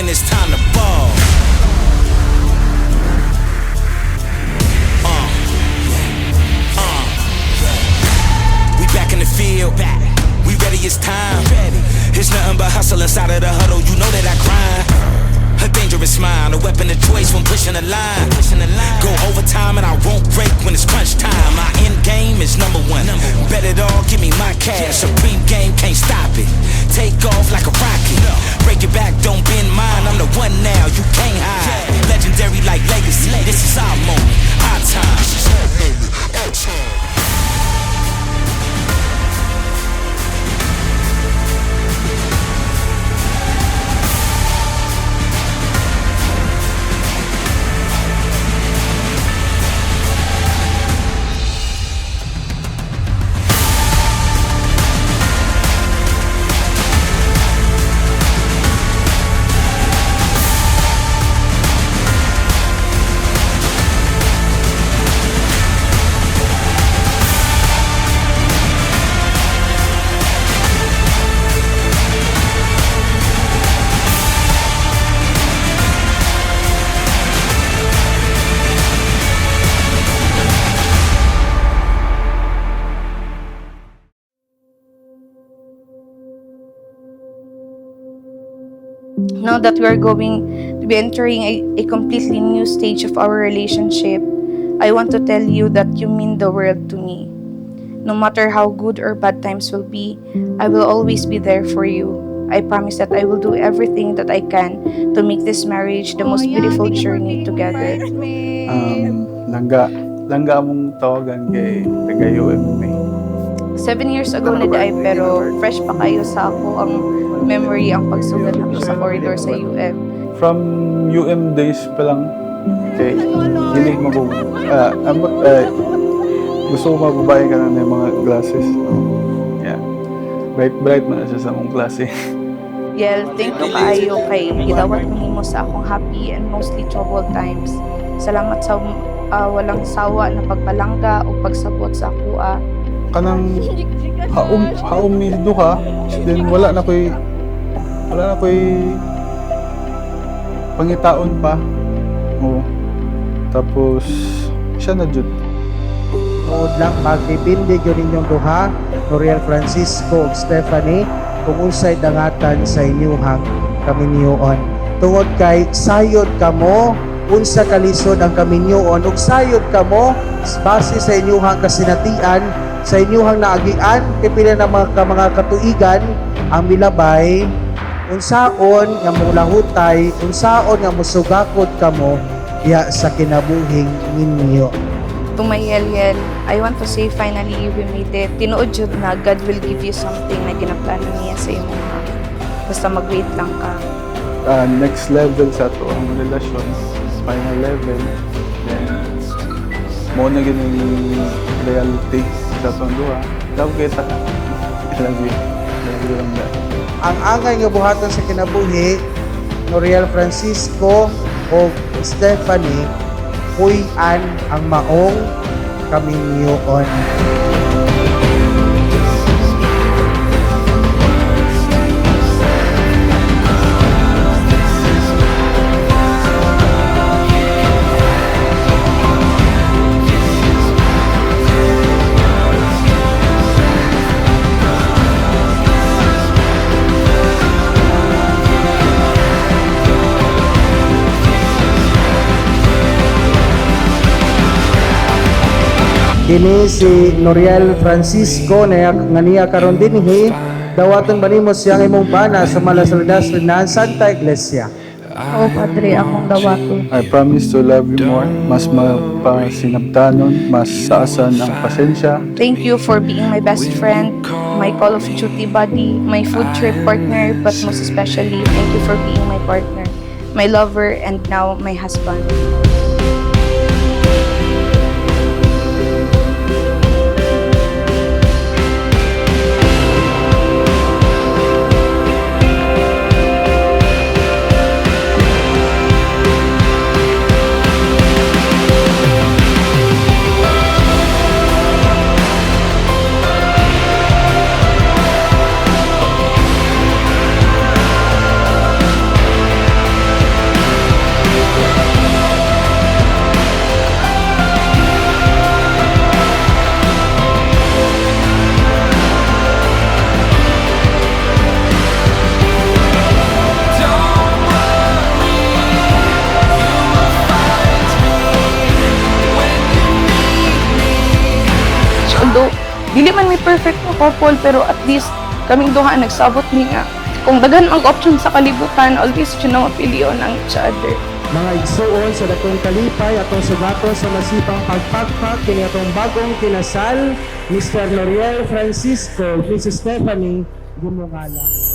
it's time to ball. We back in the field, we ready, it's time. It's nothing but hustle inside of the huddle, you know that I grind. A dangerous mind, a weapon of choice when pushing the line. Go overtime and I won't break when it's crunch time. My end game is number one. Bet it all, give me my cash. Supreme game, can't stop it. Take off like a rocket. Break your back, don't bend mine. I'm the one now, you can't hide. Legendary like legacy. This is our moment, our time. This is our moment, our time. Now that we are going to be entering a completely new stage of our relationship, I want to tell you that you mean the world to me. No matter how good or bad times will be, I will always be there for you. I promise that I will do everything that I can to make this marriage the most beautiful journey together. Langga mong tawagan kay taga-UMA. 7 years ago na day, pero fresh pa kayo sa ako ang memory ang pagsulat nato sa corridor sa UM. From UM days pa lang, okay, hilig mo ko, gusto ko mababae ka na ng mga glasses. Yeah. Bright man na siya sa akong klase. Yel, thank you kaayo kay gidawat mo nimo sa akong happy and mostly troubled times. Salamat sa walang sawa na pagpalangga o pagsabot sa akua. Kanang haom mildo ka, then wala na ko'y pangitaon pa. Oo. Tapos siya na jud. Tuod lang magpipindig yun inyong duha, Noriel Francisco ug Stephanie, kung unsay dangatan sa inyuhang kaminyoon. Tungod kay sayod kamo, unsa kalisod ang kaminyoon ug sayod kamo base sa inyuhang kasinatian, sa inyuhang naagian kay pila na mga katuigan ang milabay, unsaon nga mulahutay, unsaon nga musugakod kamo diha sa kinabuhing ninyo. To my Yel, I want to say finally we made it. Tinuod jud na God will give you something na ginaplano niya sa imo. Basta mag-wait lang ka. Next level sa to ang relasyon, final level, then mo na gini reality sa itong duha. Love kita. I love you. Love you lang dahil. Ang angay nga buhatan sa kinabuhi, Noriel Francisco o Stephanie, huyan ang maong kaminyoon. Kini si Noriel Francisco na nga niya karon dinhi, dawaton ba nimo siyang imong bana sa Malasaldas Renan Santa Iglesia? Oo, Padre, akong dawato. I promise to love you more. Mas mapasinabtanon, mas saasan ang pasensya. Thank you for being my best friend, my Call of Duty buddy, my food trip partner, but most especially, thank you for being my partner, my lover, and now my husband. although dili man may perfect na couple, pero at least kaming duha nagsabot ni nga kung daghan ang option sa kalibutan, always yun na mapilion ang each other. Mga igsuon sa dakong kalipay atong sugaton sa masipang pagpakpak kini atong bagong kinasal, Mr. Noriel Francisco, Mrs. Stephanie Gumungala.